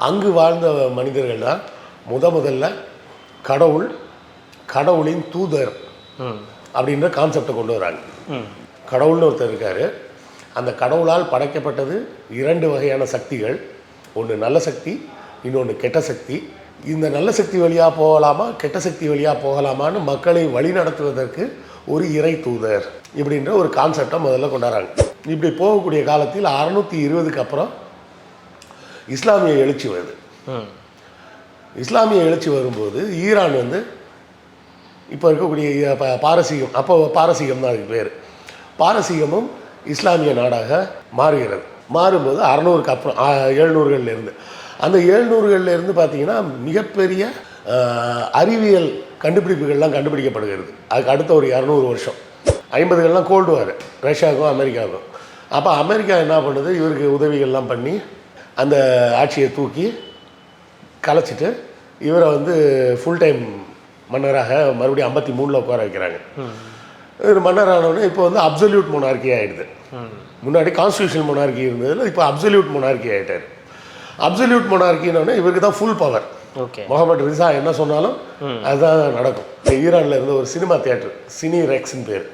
அங்கு வாழ்ந்த மனிதர்கள் தான் முதல்ல கடவுளின் தூதர் அப்படின்ற கான்செப்டை கொண்டு வராங்க. கடவுள்னு ஒருத்தர் இருக்கார். அந்த கடவுளால் படைக்கப்பட்டது 2 வகையான சக்திகள். ஒன்று நல்ல சக்தி, இன்னொன்று கெட்ட சக்தி. இந்த நல்ல சக்தி வழியாக போகலாமா, கெட்ட சக்தி வழியாக போகலாமான்னு மக்களை வழி நடத்துவதற்கு ஒரு இறை தூதர் இப்படின்ற ஒரு கான்செப்டை முதல்ல கொண்டாடுறாங்க. இப்படி போகக்கூடிய காலத்தில் 620க்கு அப்புறம் இஸ்லாமிய எழுச்சி வருது. இஸ்லாமிய எழுச்சி வரும்போது ஈரான் வந்து இப்போ இருக்கக்கூடிய பாரசீகம், அப்போ பாரசீகம் தான் அதுக்கு பேர், பாரசீகமும் இஸ்லாமிய நாடாக மாறுகிறது. மாறும்போது 600க்கு அப்புறம் 700களிலிருந்து அந்த 700களிலிருந்து பார்த்திங்கன்னா மிகப்பெரிய அறிவியல் கண்டுபிடிப்புகள்லாம் கண்டுபிடிக்கப்படுகிறது. அதுக்கு அடுத்த ஒரு 200 வருஷம் 50கள்லாம் கோல்டு வார் ரஷ்யாவுக்கும் அமெரிக்காவுக்கும். அப்போ அமெரிக்கா என்ன பண்ணுது, இவருக்கு உதவிகள்லாம் பண்ணி அந்த ஆட்சியை தூக்கி கலைச்சிட்டு இவரை வந்து ஃபுல் டைம் மன்னராக மறுபடியும் 53ல் உட்கார வைக்கிறாங்க. இவர் மன்னர் ஆனோடனே இப்போ வந்து அப்சல்யூட் மொனார்கி ஆகிடுது. முன்னாடி கான்ஸ்டியூஷனல் மொனார்கி இருந்ததில் இப்போ அப்சல்யூட் மொனார்கி ஆகிட்டார். அப்சல்யூட் மொனார்கினோடனே இவருக்கு தான் ஃபுல் பவர். முகமது ரிசா என்ன சொன்னாலும் அதுதான் நடக்கும். ஈரானில் இருந்த ஒரு சினிமா தியேட்டர், சினி ரெக்ஸ்ன்னு பேர்.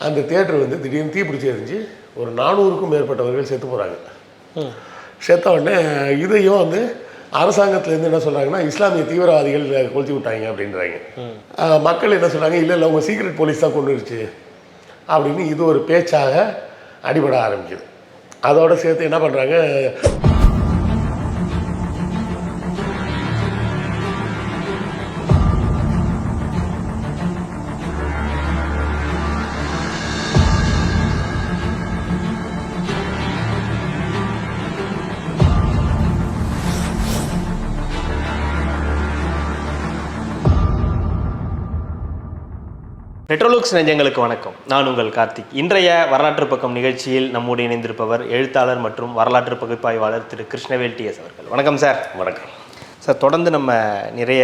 அந்த தியேட்டர் வந்து திடீர்னு தீப்பிடிச்சி எரிஞ்சு ஒரு 400க்கும் மேற்பட்டவர்கள் செத்து போகிறாங்க. செத்த உடனே இதையும் வந்து அரசாங்கத்துலேருந்து என்ன சொல்கிறாங்கன்னா இஸ்லாமிய தீவிரவாதிகள் கொளுத்தி விட்டாங்க அப்படின்றாங்க. மக்கள் என்ன சொல்கிறாங்க, இல்லை உங்கள் சீக்ரெட் போலீஸ் தான் கொண்டுருச்சு அப்படின்னு இது ஒரு பேச்சாக அடிபட ஆரம்பிக்குது. அதோடு சேர்த்து என்ன பண்ணுறாங்க, மெட்ரோலுக்ஸ் நெஞ்சங்களுக்கு வணக்கம். நான் உங்கள் கார்த்திக். இன்றைய வரலாற்று பக்கம் நிகழ்ச்சியில் நம்முடைய இணைந்திருப்பவர் எழுத்தாளர் மற்றும் வரலாற்று பகுப்பாய்வாளர் திரு கிருஷ்ணவேல் டிஎஸ் அவர்கள். வணக்கம் சார். வணக்கம் சார். தொடர்ந்து நம்ம நிறைய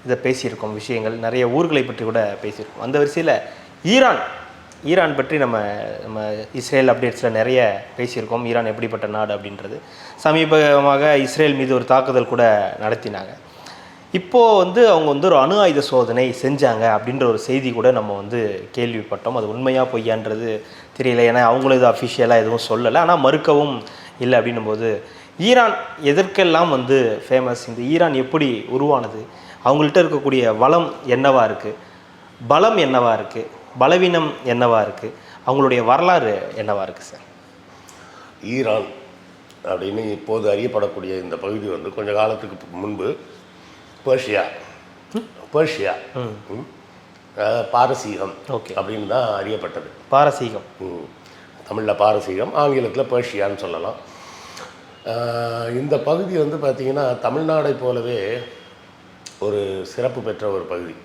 இதை பேசியிருக்கோம், விஷயங்கள் நிறைய ஊர்களை பற்றி கூட பேசியிருக்கோம். அந்த வரிசையில் ஈரான் பற்றி நம்ம இஸ்ரேல் அப்டேட்ஸில் நிறைய பேசியிருக்கோம். ஈரான் எப்படிப்பட்ட நாடு அப்படின்றது. சமீபமாக இஸ்ரேல் மீது ஒரு தாக்குதல் கூட நடத்தினாங்க. இப்போது வந்து அவங்க வந்து ஒரு அணு ஆயுத சோதனை செஞ்சாங்க அப்படின்ற ஒரு செய்தி கூட நம்ம வந்து கேள்விப்பட்டோம். அது உண்மையாக பொய்யான்றது தெரியல, ஏன்னா அவங்களும் இது அஃபிஷியலாக எதுவும் சொல்லலை, ஆனால் மறுக்கவும் இல்லை. அப்படின்னும் போது ஈரான் எதற்கெல்லாம் வந்து ஃபேமஸ், இந்த ஈரான் எப்படி உருவானது, அவங்கள்ட்ட இருக்கக்கூடிய வளம் என்னவா இருக்குது, பலம் என்னவா இருக்குது, பலவீனம் என்னவா இருக்குது, அவங்களுடைய வரலாறு என்னவா இருக்குது சார்? ஈரான் அப்படின்னு இப்போது அறியப்படக்கூடிய இந்த பகுதி வந்து கொஞ்ச காலத்துக்கு முன்பு பெர்ஷியா பாரசீகம் அப்படின்னு தான் அறியப்பட்டது. பாரசீகம், தமிழில் பாரசீகம், ஆங்கிலத்தில் பெர்ஷியான்னு சொல்லலாம். இந்த பகுதி வந்து பார்த்திங்கன்னா தமிழ்நாடை போலவே ஒரு சிறப்பு பெற்ற ஒரு பகுதி.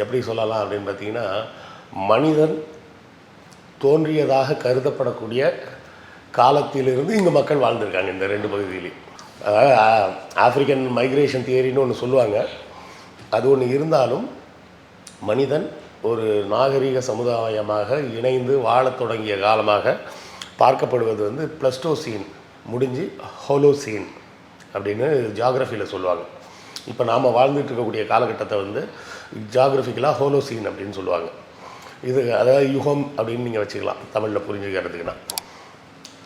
எப்படி சொல்லலாம் அப்படின்னு பார்த்திங்கன்னா, மனிதன் தோன்றியதாக கருதப்படக்கூடிய காலத்திலிருந்து இங்கே மக்கள் வாழ்ந்திருக்காங்க இந்த 2 பகுதியிலையும். அதாவது ஆஃப்ரிக்கன் மைக்ரேஷன் தியரின்னு ஒன்று சொல்லுவாங்க. அது ஒன்று இருந்தாலும் மனிதன் ஒரு நாகரிக சமுதாயமாக இணைந்து வாழத் தொடங்கிய காலமாக பார்க்கப்படுவது வந்து பிளஸ்டோசீன் முடிஞ்சு ஹோலோசீன் அப்படின்னு ஜியாகிரஃபியில் சொல்லுவாங்க. இப்போ நாம் வாழ்ந்துட்டு இருக்கக்கூடிய காலகட்டத்தை வந்து ஜியாகிரஃபிக்கலாக ஹோலோசீன் அப்படின்னு சொல்லுவாங்க. இது அதாவது யுகம் அப்படின்னு நீங்கள் வச்சுக்கலாம் தமிழில் புரிஞ்சுக்கிறதுக்குன்னா.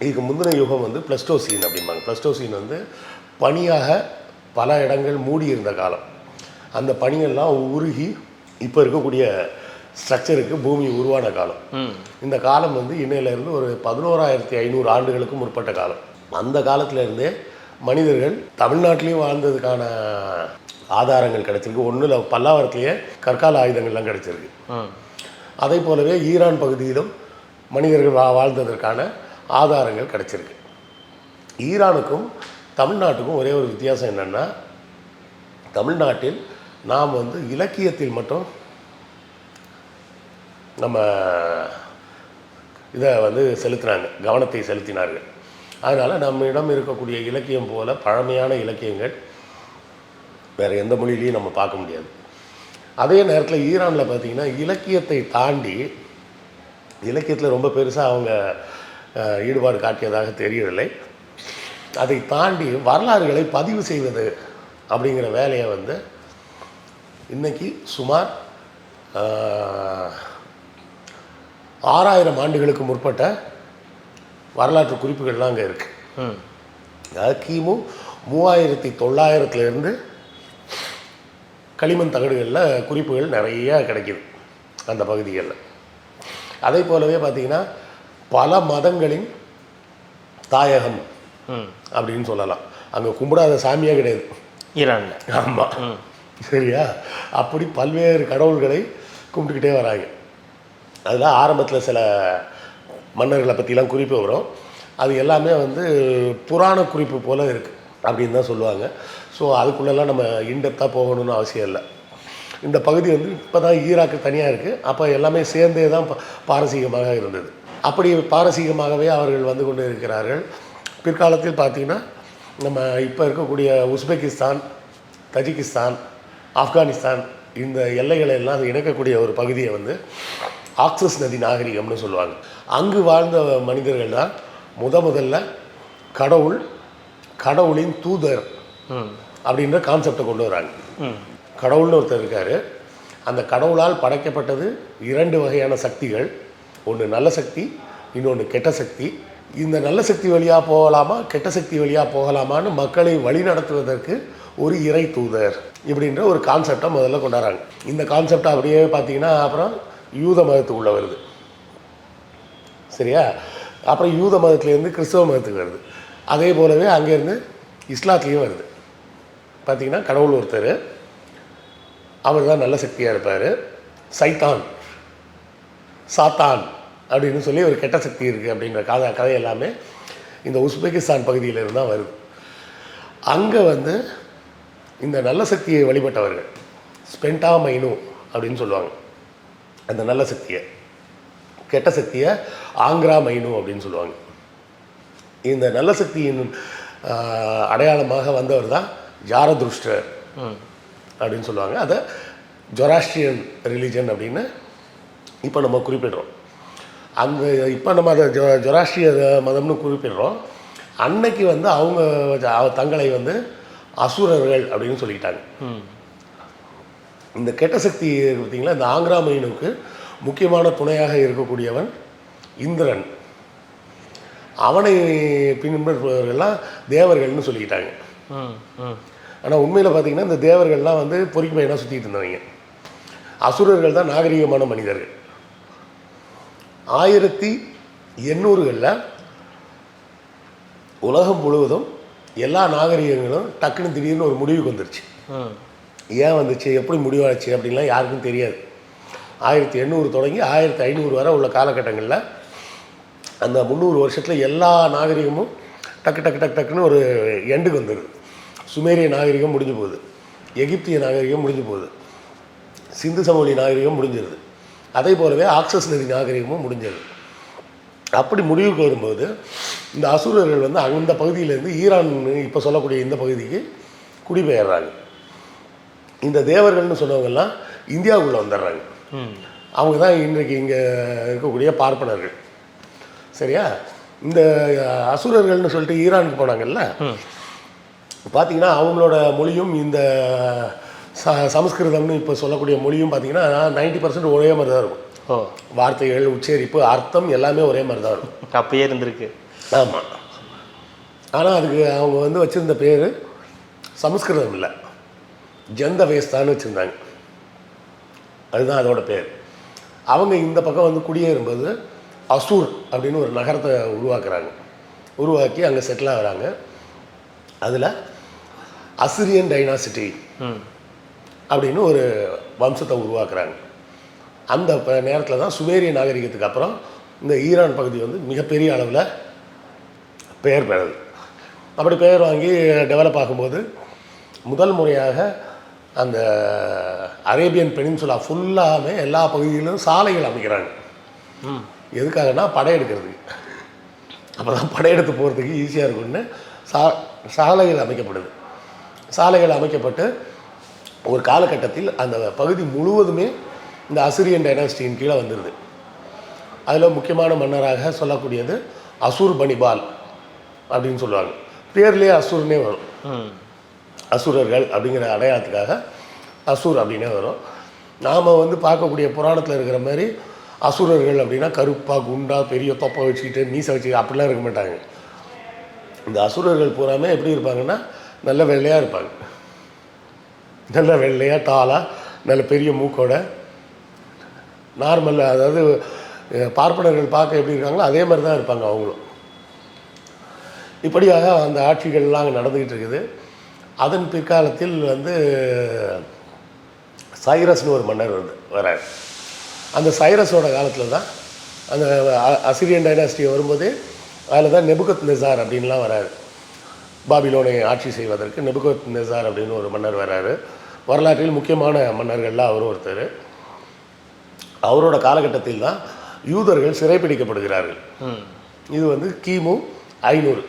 இதுக்கு முந்தின யுகம் வந்து பிளஸ்டோசீன் அப்படிம்பாங்க. பிளஸ்டோசீன் வந்து பனியாக பல இடங்கள் மூடி இருந்த காலம். அந்த பனியெல்லாம் உருகி இப்போ இருக்கக்கூடிய ஸ்ட்ரக்சருக்கு பூமி உருவான காலம். இந்த காலம் வந்து இன்னையிலேருந்து ஒரு 11,500 ஆண்டுகளுக்கு முற்பட்ட காலம். அந்த காலத்திலேருந்தே மனிதர்கள் தமிழ்நாட்டிலையும் வாழ்ந்ததுக்கான ஆதாரங்கள் கிடச்சிருக்கு. ஒன்றில் பல்லாவரத்துலேயே கற்கால ஆயுதங்கள்லாம் கிடச்சிருக்கு. அதே போலவே ஈரான் பகுதியிலும் மனிதர்கள் வாழ்ந்ததற்கான ஆதாரங்கள் கிடச்சிருக்கு. ஈரானுக்கும் தமிழ்நாட்டுக்கும் ஒரே ஒரு வித்தியாசம் என்னென்னா, தமிழ்நாட்டில் நாம் வந்து இலக்கியத்தில் மட்டும் நம்ம இதை வந்து கவனத்தை செலுத்தினார்கள். அதனால் நம்மிடம் இருக்கக்கூடிய இலக்கியம் போல பழமையான இலக்கியங்கள் வேறு எந்த மொழியிலையும் நம்ம பார்க்க முடியாது. அதே நேரத்தில் ஈரானில் பார்த்திங்கன்னா இலக்கியத்தை தாண்டி இலக்கியத்தில் ரொம்ப பெருசாக அவங்க ஈடுபாடு காட்டியதாக தெரியவில்லை. அதை தாண்டி வரலாறுகளை பதிவு செய்வது அப்படிங்கிற வேலையை வந்து இன்றைக்கி சுமார் 6000 ஆண்டுகளுக்கு முற்பட்ட வரலாற்று குறிப்புகள்லாம் அங்கே இருக்குது. அதாவது கிமு 3900 களிமண் தகடுகளில் குறிப்புகள் நிறைய கிடைக்கிது அந்த பகுதிகளில். அதே போலவே பார்த்திங்கன்னா பல மதங்களின் தாயகம் அப்படின்னு சொல்லலாம். அங்கே கும்பிடாத சாமியே கிடையாது ஈரானில். ஆமாம், சரியா? அப்படி பல்வேறு கடவுள்களை கும்பிட்டுக்கிட்டே வராங்க. அதில் ஆரம்பத்தில் சில மன்னர்களை பற்றிலாம் குறிப்பு வரும். அது எல்லாமே வந்து புராண குறிப்பு போல் இருக்குது அப்படின்னு தான் சொல்லுவாங்க. ஸோ அதுக்குள்ளெல்லாம் நம்ம இன்டெப்த்தாக போகணும்னு அவசியம் இல்லை. இந்த பகுதி வந்து இப்போ தான் ஈராக்கு தனியாக இருக்குது. அப்போ எல்லாமே சேர்ந்தே தான் பாரசீகமாக இருந்தது. அப்படி பாரசீகமாகவே அவர்கள் வந்து கொண்டு இருக்கிறார்கள். பிற்காலத்தில் பார்த்திங்கன்னா நம்ம இப்போ இருக்கக்கூடிய உஸ்பெகிஸ்தான், தஜிகிஸ்தான், ஆப்கானிஸ்தான் இந்த எல்லைகளை எல்லாம் இணைக்கக்கூடிய ஒரு பகுதியை வந்து ஆக்சஸ் நதி நாகரிகம்னு சொல்லுவாங்க. அங்கு வாழ்ந்த மனிதர்கள் தான் முதல்ல கடவுளின் தூதர் அப்படின்ற கான்செப்டை கொண்டு வராங்க. கடவுள்னு ஒருத்தர் இருக்கார். அந்த கடவுளால் படைக்கப்பட்டது 2 வகையான சக்திகள். ஒன்று நல்ல சக்தி, இன்னொன்று கெட்ட சக்தி. இந்த நல்ல சக்தி வழியாக போகலாமா, கெட்ட சக்தி வழியாக போகலாமான்னு மக்களை வழி நடத்துவதற்கு ஒரு இறை தூதர் இப்படின்ற ஒரு கான்செப்டை முதல்ல கொண்டாடுறாங்க. இந்த கான்செப்டை அப்படியே பார்த்தீங்கன்னா அப்புறம் யூத மதத்துக்குள்ளே வருது, சரியா? அப்புறம் யூத மதத்துலேருந்து கிறிஸ்தவ மதத்துக்கு வருது. அதே போலவே அங்கேருந்து இஸ்லாத்துலேயும் வருது. பார்த்திங்கன்னா கடவுள் ஒருத்தர், அவர் தான் நல்ல சக்தியாக இருப்பார். சைத்தான், சாத்தான் அப்படின்னு சொல்லி ஒரு கெட்ட சக்தி இருக்குது அப்படின்ற கதை எல்லாமே இந்த உஸ்பெகிஸ்தான் பகுதியிலிருந்து தான் வருது. அங்கே வந்து இந்த நல்ல சக்தியை வழிபட்டவர்கள் ஸ்பென்டா மைனு அப்படின்னு சொல்லுவாங்க அந்த நல்ல சக்தியை. கெட்ட சக்தியை ஆங்க்ரா மைனு அப்படின்னு சொல்லுவாங்க. இந்த நல்ல சக்தியின் அடையாளமாக வந்தவர் தான் ஜாரதுஷ்டர் அப்படின்னு சொல்லுவாங்க. அதை ஜொராஸ்ட்ரியன் ரிலீஜன் அப்படின்னு இப்போ நம்ம குறிப்பிடுறோம். அந்த இப்போ நம்ம அதை ஜொராஸ்ட்ரிய மதம்னு குறிப்பிடுறோம். அன்னைக்கு வந்து அவங்க தங்களை வந்து அசுரர்கள் அப்படின்னு சொல்லிட்டாங்க. இந்த கெட்ட சக்தி பார்த்தீங்களா, இந்த ஆங்க்ரா மைனுக்கு முக்கியமான துணையாக இருக்கக்கூடியவன் இந்திரன். அவனை பின்பற்றுபவர்கள்லாம் தேவர்கள்னு சொல்லிக்கிட்டாங்க. ஆனால் உண்மையில் பார்த்திங்கன்னா இந்த தேவர்கள்லாம் வந்து பொறிக்கு பையனாக சுற்றிட்டு இருந்தவங்க. அசுரர்கள் தான் நாகரிகமான மனிதர்கள். 1800களில் உலகம் முழுவதும் எல்லா நாகரிகங்களும் டக்குன்னு திடீர்னு ஒரு முடிவுக்கு வந்துருச்சு. ஏன் வந்துச்சு, எப்படி முடிவாச்சு அப்படின்லாம் யாருக்கும் தெரியாது. 1800 தொடங்கி 1500 வரை உள்ள காலகட்டங்களில் அந்த 300 வருஷத்தில் எல்லா நாகரிகமும் டக்குன்னு ஒரு எண்டுக்கு வந்துடுது. சுமேரிய நாகரிகம் முடிஞ்சு போகுது, எகிப்திய நாகரிகம் முடிஞ்சு போகுது, சிந்து சமவெளி நாகரிகம் முடிஞ்சிருது. அதே போலவே ஆக்சஸ் நதி நாகரிகமும் முடிஞ்சிருது. அப்படி முடிவுக்கு வரும்போது இந்த அசுரர்கள் வந்து அந்த பகுதியிலேருந்து ஈரான் இப்போ சொல்லக்கூடிய இந்த பகுதிக்கு குடிபெயர்றாங்க. இந்த தேவர்கள்னு சொன்னவங்கெல்லாம் இந்தியாவுக்குள்ளே வந்துடுறாங்க. அவங்க தான் இன்றைக்கு இங்கே இருக்கக்கூடிய பார்ப்பனர்கள், சரியா? இந்த அசுரர்கள்னு சொல்லிட்டு ஈரானுக்கு போனாங்கல்ல, பார்த்திங்கன்னா அவங்களோட மொழியும் இந்த சமஸ்கிருதம்னு இப்போ சொல்லக்கூடிய மொழியும் பார்த்திங்கன்னா 90% ஒரே மாதிரி தான் இருக்கும். வார்த்தைகள், உச்சரிப்பு, அர்த்தம் எல்லாமே ஒரே மாதிரி தான் இருக்கும். அப்பயே இருந்திருக்கு. ஆமாம். ஆனால் அதுக்கு அவங்க வந்து வச்சுருந்த பேர் சமஸ்கிருதம் இல்லை, ஜந்தவேஸ்தான்னு வச்சுருந்தாங்க. அதுதான் அதோட பேர். அவங்க இந்த பக்கம் வந்து குடியேறும்போது அசூர் அப்படின்னு ஒரு நகரத்தை உருவாக்கி அங்கே செட்டில் ஆகிறாங்க. அதில் அசிரியன் டைனாசிட்டி அப்படின்னு ஒரு வம்சத்தை உருவாக்குறாங்க. அந்த நேரத்தில் தான் சுமேரிய நாகரிகத்துக்கு அப்புறம் இந்த ஈரான் பகுதி வந்து மிகப்பெரிய அளவில் பெயர் பெறுது. அப்படி பெயர் வாங்கி டெவலப் ஆகும்போது முதல் முறையாக அந்த அரேபியன் பெனின்சுலா ஃபுல்லாமே எல்லா பகுதிகளிலும் சாலைகள் அமைக்கிறாங்க. எதுக்காகனா படையெடுக்கிறதுக்கு. அப்போ தான் படையெடுத்து போகிறதுக்கு ஈஸியாக இருக்கும்னு சாலைகள் அமைக்கப்படுது. சாலைகள் அமைக்கப்பட்டு ஒரு காலகட்டத்தில் அந்த பகுதி முழுவதுமே இந்த அசிரியன் டைனாஸ்டியின் கீழே வந்துடுது. அதில் முக்கியமான மன்னராக சொல்லக்கூடியது அசூர் பனிபால் அப்படின்னு சொல்லுவாங்க. பேர்லேயே அசுரனே வரும். ம். அசுரர்கள் அப்படிங்கிற அடையாளத்துக்காக அசுர் அப்படின்னே வரும். நாம் வந்து பார்க்கக்கூடிய புராணத்தில் இருக்கிற மாதிரி அசுரர்கள் அப்படின்னா கருப்பாக குண்டா பெரிய தொப்பை வச்சுக்கிட்டு மீசை வச்சுக்கிட்டு அப்படிலாம் இருக்க மாட்டாங்க. இந்த அசுரர்கள் பூராமே எப்படி இருப்பாங்கன்னா நல்ல வெள்ளையாக இருப்பாங்க. நல்ல வெள்ளையாக டாலாக நல்ல பெரிய மூக்கோட நார்மல், அதாவது பார்ப்பனர்கள் பார்க்க எப்படி இருக்காங்களோ அதே மாதிரி தான் இருப்பாங்க அவங்களும். இப்படியாக அந்த ஆட்சிகள்லாம் அங்கே நடந்துக்கிட்டு இருக்குது. அதன் பிற்காலத்தில் வந்து சைரஸ்னு ஒரு மன்னர் வந்து வரார். அந்த சைரஸோட காலத்தில் தான் அந்த அசிரியன் டைனாஸ்டி வரும்போதே அதில் தான் நெபுகத்நெசார் அப்படின்லாம் வராரு. பாபிலோனை ஆட்சி செய்வதற்கு நெபுகத்நெசார் அப்படின்னு ஒரு மன்னர் வராரு. வரலாற்றில் முக்கியமான மன்னர்கள்லாம் அவரும் ஒருத்தர். அவரோட காலகட்டத்தில் தான் யூதர்கள் சிறைப்பிடிக்கப்படுகிறார்கள். இது வந்து கிமு 500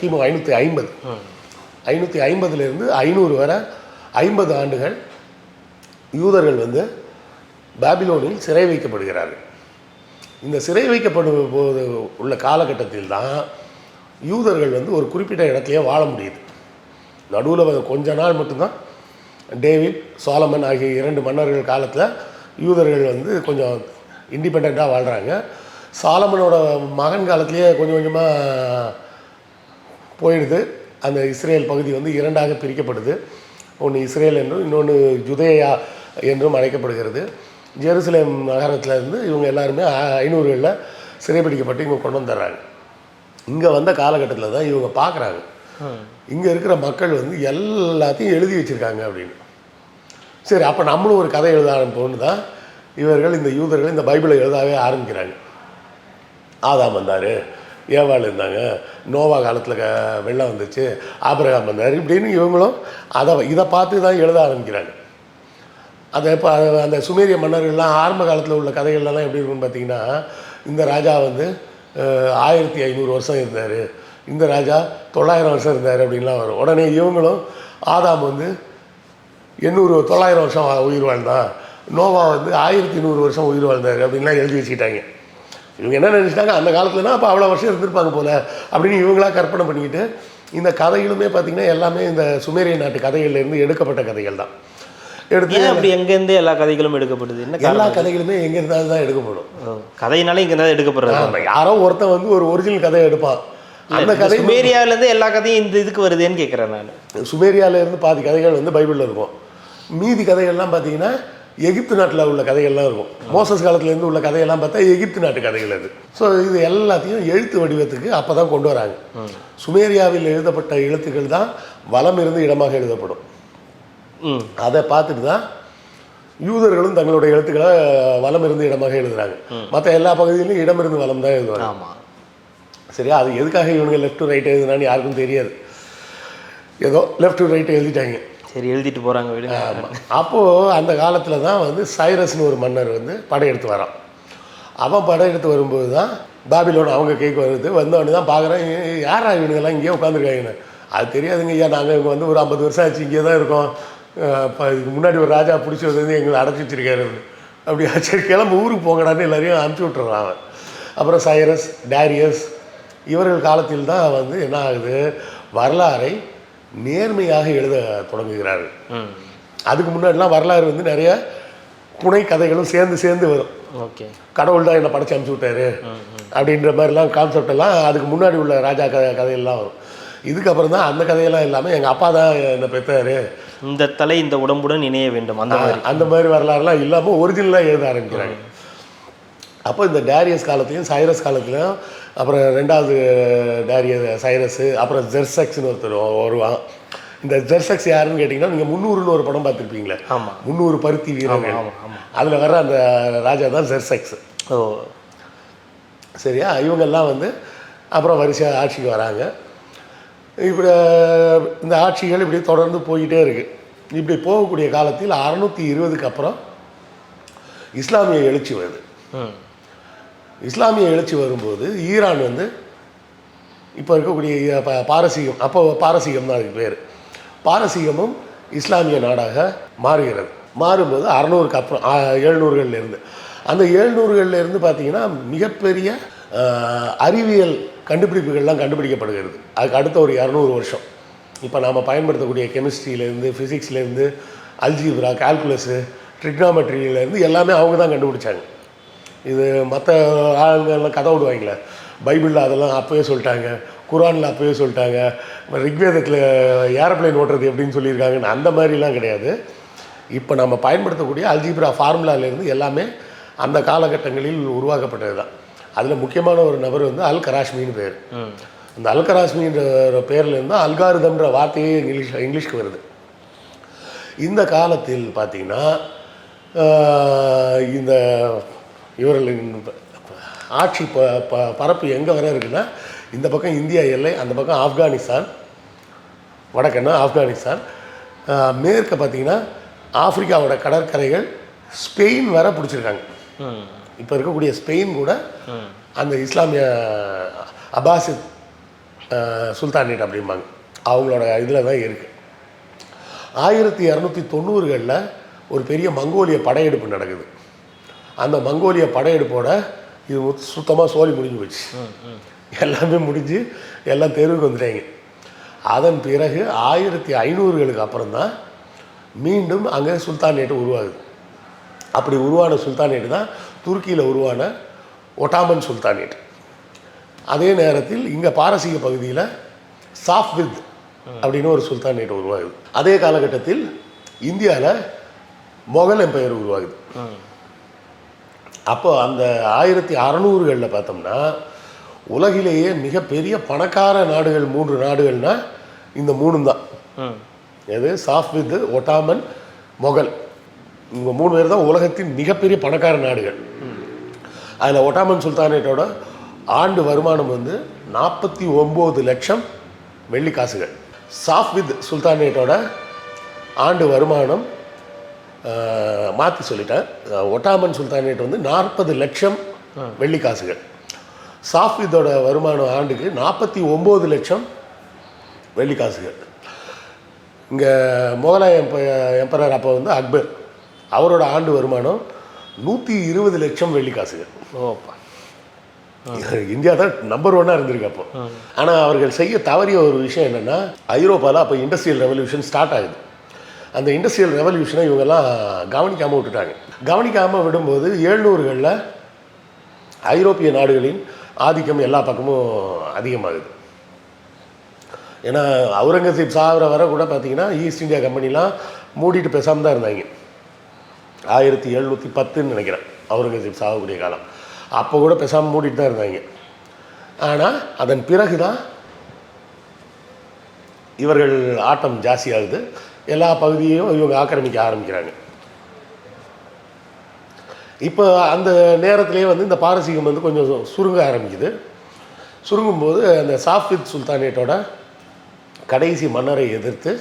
கிமு 550 550லேருந்து 500 வரை 50 ஆண்டுகள் யூதர்கள் வந்து பாபிலோனில் சிறை வைக்கப்படுகிறார்கள். இந்த சிறை வைக்கப்படும் போது உள்ள காலகட்டத்தில் தான் யூதர்கள் வந்து ஒரு குறிப்பிட்ட இடத்துலையே வாழ முடியுது. நடுவில் கொஞ்ச நாள் மட்டும்தான் டேவிட் சாலமன் ஆகிய 2 மன்னர்கள் காலத்தில் யூதர்கள் வந்து கொஞ்சம் இண்டிபெண்ட்டாக வாழ்கிறாங்க. சாலமனோட மகன் காலத்திலேயே கொஞ்சம் கொஞ்சமாக போயிடுது. அந்த இஸ்ரேல் பகுதி வந்து 2ஆக பிரிக்கப்படுது. ஒன்று இஸ்ரேல் என்றும் இன்னொன்று ஜுதேயா என்றும் அழைக்கப்படுகிறது. ஜெருசலேம் நகரத்துலேருந்து இவங்க எல்லாருமே 500களில் சிறைப்பிடிக்கப்பட்டு இவங்க கொண்டு வந்துடுறாங்க. இங்கே வந்த காலகட்டத்தில் தான் இவங்க பார்க்குறாங்க இங்கே இருக்கிற மக்கள் வந்து எல்லாத்தையும் எழுதி வச்சுருக்காங்க அப்படின்னு. சரி, அப்போ நம்மளும் ஒரு கதை எழுத ஆரம்பிப்போம்னு தான் இவர்கள் இந்த யூதர்கள் இந்த பைபிளை எழுதாவே ஆரம்பிக்கிறாங்க. ஆதாம் வந்தார், ஏவாள் இருந்தாங்க, நோவா காலத்தில் வெள்ளம் வந்துச்சு, ஆபிரகாம் வந்தார், இப்படின்னு இவங்களும் இதை பார்த்து தான் எழுத ஆரம்பிக்கிறாங்க. அதை இப்போ அந்த சுமேரிய மன்னர்கள்லாம் ஆரம்ப காலத்தில் உள்ள கதைகள்லாம் எப்படி இருக்குன்னு பார்த்தீங்கன்னா, இந்த ராஜா வந்து 1500 வருஷம் இருந்தார், இந்த ராஜா 900 வருஷம் இருந்தார் அப்படின்லாம் வரும். உடனே இவங்களும் ஆதாம் வந்து 900 வருஷம் உயிர் வாழ்ந்தான், நோவா வந்து 1100 வருஷம் உயிர் வாழ்ந்தார் அப்படின்லாம் எழுதி வச்சுக்கிட்டாங்க. இவங்க என்ன நினச்சிட்டாங்க, அந்த காலத்துலனா அப்போ அவ்வளோ வருஷம் இருந்திருப்பாங்க போல் அப்படின்னு இவங்களாம் கற்பனை பண்ணிக்கிட்டு, இந்த கதைகளுமே பார்த்திங்கன்னா எல்லாமே இந்த சுமேரிய நாட்டு கதைகள்லேருந்து எடுக்கப்பட்ட கதைகள் தான். எடுத்து அப்படி எங்கேருந்து எல்லா கதைகளும் எடுக்கப்படுது? என்ன எல்லா கதைகளுமே எங்கே இருந்தாலும் தான் எடுக்கப்படும். கதையினால இங்கே இருந்தாலும் எடுக்கப்படுறது. யாரோ ஒருத்தன் வந்து ஒரு ஒரிஜினல் கதையை எடுப்பான். அந்த கதை சுமேரியாவிலேருந்து எல்லா கதையும் இந்த இதுக்கு வருதுன்னு கேட்குறேன் நான். சுமேரியாவிலேருந்து பாதி கதைகள் வந்து பைபிளில் இருக்கும். மீதி கதைகள்லாம் பார்த்தீங்கன்னா எகிப்து நாட்டில் உள்ள கதைகள்லாம் இருக்கும். மோசஸ் காலத்துலேருந்து உள்ள கதையெல்லாம் பார்த்தா எகிப்து நாட்டு கதைகள் அது. ஸோ இது எல்லாத்தையும் எழுத்து வடிவத்துக்கு அப்போ தான் கொண்டு வராங்க. சுமேரியாவில் எழுதப்பட்ட எழுத்துக்கள் தான் வலம் இருந்து இடமாக எழுதப்படும். அதை பார்த்துட்டு தான் யூதர்களும் தங்களுடைய எழுத்துக்களை வலம் இருந்து இடமாக எழுதுகிறாங்க. மற்ற எல்லா பகுதியிலும் இடமிருந்து வலம் தான் எழுதுவாங்க. சரியா, அது எதுக்காக இவங்க லெஃப்ட் டு ரைட் எழுதுனான்னு யாருக்கும் தெரியாது. ஏதோ லெஃப்ட் டு ரைட் எழுதிட்டாங்க. சரி, எழுதிட்டு போகிறாங்க விடுங்க. அப்போது அந்த காலத்தில் தான் வந்து சைரஸ்னு ஒரு மன்னர் வந்து படையெடுத்து வரான். அவன் படையெடுத்து வரும்போது தான் பாபிலோன் அவங்க கேட்க வருது. வந்தவொடனே தான் பார்க்குறேன், யாரா இவனுங்கெல்லாம் இங்கேயே உட்காந்துருக்காங்கன்னு. அது தெரியாதுங்க ஐயா, நாங்கள் இங்கே வந்து ஒரு 50 வருஷம் ஆச்சு இங்கே தான் இருக்கோம். இப்போ இதுக்கு முன்னாடி ஒரு ராஜா பிடிச்சி வந்து எங்களை அடைச்சி வச்சிருக்காரு அப்படி. சரி கிளம்பு ஊருக்கு போங்கடான்னு எல்லாரையும் அனுப்பிச்சி விட்டுறான் அவன். அப்புறம் சைரஸ், டேரியஸ் இவர்கள் காலத்தில் தான் வந்து என்ன ஆகுது, வரலாறை நேர்மையாக எழுத தொடங்குகிறார்கள். அதுக்கு முன்னாடிலாம் வரலாறு வந்து நிறைய புனை கதைகளும் சேர்ந்து வரும். ஓகே, கடவுள் தான் என்னை படைச்சி அனுப்பிச்சி விட்டாரு அப்படின்ற மாதிரிலாம் கான்செப்ட் எல்லாம் அதுக்கு முன்னாடி உள்ள ராஜா கதையெல்லாம் வரும். இதுக்கப்புறம் தான் அந்த கதையெல்லாம் இல்லாமல் எங்கள் அப்பா தான் என்னை பெற்றாரு, இந்த தலை இந்த உடம்புடன் இணைய வேண்டும், அந்த மாதிரி வரலாறுலாம் இல்லாமல் ஒரிஜினலாக எழுத ஆரம்பிக்கிறாங்க. அப்போ இந்த டேரியஸ் காலத்துலையும் சைரஸ் காலத்துலையும், அப்புறம் 2வது சைரஸு, அப்புறம் ஜெர்செக்ஸ்னு ஒருத்தர் வருவான். இந்த ஜெர்செக்ஸ் யாருன்னு கேட்டிங்கன்னா, நீங்கள் 300ன்னு ஒரு படம் பார்த்துருப்பீங்களே, 300 பருத்தி வீரர்கள், அதில் வர்ற அந்த ராஜா தான் ஜெர்செக்ஸ். ஓ சரியா, இவங்கெல்லாம் வந்து அப்புறம் வரிசையாக ஆட்சிக்கு வராங்க. இப்படி இந்த ஆட்சிகள் இப்படி தொடர்ந்து போய்கிட்டே இருக்குது. இப்படி போகக்கூடிய காலத்தில் 620க்கு அப்புறம் இஸ்லாமிய எழுச்சி வருது. இஸ்லாமிய எழுச்சி வரும்போது ஈரான் வந்து இப்போ இருக்கக்கூடிய பாரசீகம், அப்போ பாரசீகம் தான் அதுக்கு பேர், பாரசீகமும் இஸ்லாமிய நாடாக மாறுகிறது. மாறும்போது 600க்கு அப்புறம் 700களிலேருந்து, அந்த 700களிலேருந்து பார்த்திங்கன்னா மிகப்பெரிய அறிவியல் கண்டுபிடிப்புகள்லாம் கண்டுபிடிக்கப்படுகிறது. அதுக்கு அடுத்த ஒரு 200 வருஷம் இப்போ நாம் பயன்படுத்தக்கூடிய கெமிஸ்ட்ரியிலேருந்து, ஃபிசிக்ஸ்லேருந்து, அல்ஜீப்ரா, கால்குலஸு, ட்ரிக்னாமெட்ரியிலேருந்து எல்லாமே அவங்க தான் கண்டுபிடிச்சாங்க. இது மற்ற ஆளுங்கள்லாம் கதை விடுவாங்களே, பைபிளில் அதெல்லாம் அப்போவே சொல்லிட்டாங்க, குரானில் அப்போவே சொல்லிட்டாங்க, ரிக்வேதத்தில் ஏரோப்ளைன் ஓட்டுறது எப்படின்னு சொல்லியிருக்காங்கன்னு அந்த மாதிரிலாம் கிடையாது. இப்போ நம்ம பயன்படுத்தக்கூடிய அல்ஜீப்ரா ஃபார்முலாலேருந்து எல்லாமே அந்த காலகட்டங்களில் உருவாக்கப்பட்டது தான். அதில் முக்கியமான ஒரு நபர் வந்து அல் கராஷ்மின்னு பேர். அந்த அல் கராஷ்மின்ற பேர்லேருந்து அல்காரிதம்ன்ற வார்த்தையே இங்கிலீஷ்க்கு வருது. இந்த காலத்தில் பார்த்திங்கன்னா இந்த இவர்களின் ஆட்சி பரப்பு எங்கே வர இருக்குன்னா, இந்த பக்கம் இந்தியா எல்லை, அந்த பக்கம் ஆப்கானிஸ்தான், வடக்கன்னா ஆப்கானிஸ்தான், மேற்க பார்த்திங்கன்னா ஆப்பிரிக்காவோட கடற்கரைகள், ஸ்பெயின் வர பிடிச்சிருக்காங்க. இப்போ இருக்கக்கூடிய ஸ்பெயின் கூட அந்த இஸ்லாமிய அபாசித் சுல்தானேட் அப்படிம்பாங்க, அவங்களோட இதில் தான் இருக்குது. 1290களில் ஒரு பெரிய மங்கோலிய படையெடுப்பு நடக்குது. அந்த மங்கோலிய படையெடுப்போட இது சுத்தமாக சோழி முடிஞ்சு போச்சு. எல்லாமே முடிஞ்சு எல்லாம் தெருவுக்கு வந்துட்டாங்க. அதன் பிறகு 1500களுக்கு அப்புறம்தான் மீண்டும் அங்கே சுல்தானேட்டு உருவாகுது. அப்படி உருவான சுல்தானேட்டு தான் துருக்கியில் உருவான ஒட்டாமன் சுல்தானேட். அதே நேரத்தில் இங்கே பாரசீக பகுதியில் சாஃப்வித் அப்படின்னு ஒரு சுல்தானேட் உருவாகுது. அதே காலகட்டத்தில் இந்தியாவில் மொகல் எம்பையர் உருவாகுது. அப்போ அந்த 1600களில் பார்த்தோம்னா உலகிலேயே மிகப்பெரிய பணக்கார நாடுகள் 3 நாடுகள்னால் இந்த 3 தான். எது? சாஃப்வித், ஒட்டாமன், மொகல். இவங்க 3 பேர் தான் உலகத்தின் மிகப்பெரிய பணக்கார நாடுகள். அதில் ஒட்டாமன் சுல்தானேட்டோட ஆண்டு வருமானம் வந்து 49 லட்சம் வெள்ளி காசுகள். சாஃப்வித் சுல்தானேட்டோட ஆண்டு வருமானம் மாற்றி சொல்லிட்டேன், ஒட்டாமன் சுல்தானேட் வந்து 40 லட்சம் வெள்ளி காசுகள். சாஃப்வித்தோட வருமானம் ஆண்டுக்கு 49 லட்சம் வெள்ளி காசுகள். இங்கே முகலாய எம்பரர் அப்போ வந்து அக்பர், அவரோட ஆண்டு வருமானம் 120 லட்சம் வெள்ளி காசுகள். ஓப்பா, இந்தியா தான் நம்பர் 1 இருந்திருக்கு அப்போ. ஆனால் அவர்கள் செய்ய தவறிய ஒரு விஷயம் என்னென்னா, ஐரோப்பாவில் அப்போ இண்டஸ்ட்ரியல் ரெவல்யூஷன் ஸ்டார்ட் ஆகுது. அந்த இண்டஸ்ட்ரியல் ரெவல்யூஷனை இவங்கெல்லாம் கவனிக்காமல் விட்டுட்டாங்க. கவனிக்காமல் விடும்போது 700களில் ஐரோப்பிய நாடுகளின் ஆதிக்கம் எல்லா பக்கமும் அதிகமாகுது. ஏன்னா அவுரங்கசீப் சாகிற வர கூட பார்த்திங்கன்னா ஈஸ்ட் இந்தியா கம்பெனிலாம் மூடிட்டு பேசாமல் தான் இருந்தாங்க. 1710ன்னு நினைக்கிறேன் அவுரங்கசீப் சாகக்கூடிய காலம். அப்போ கூட பேசாமல் மூடிட்டு தான் இருந்தாங்க. ஆனால் அதன் பிறகு தான் இவர்கள் ஆட்டம் ஜாஸ்தியாகுது. எல்லா பகுதியையும் இவங்க ஆக்கிரமிக்க ஆரம்பிக்கிறாங்க. இப்போ அந்த நேரத்திலே வந்து இந்த பாரசீகம் வந்து கொஞ்சம் சுருங்க ஆரம்பிக்குது. சுருங்கும்போது அந்த சாஃப்வித் சுல்தானேட்டோட கடைசி மன்னரை எதிர்த்து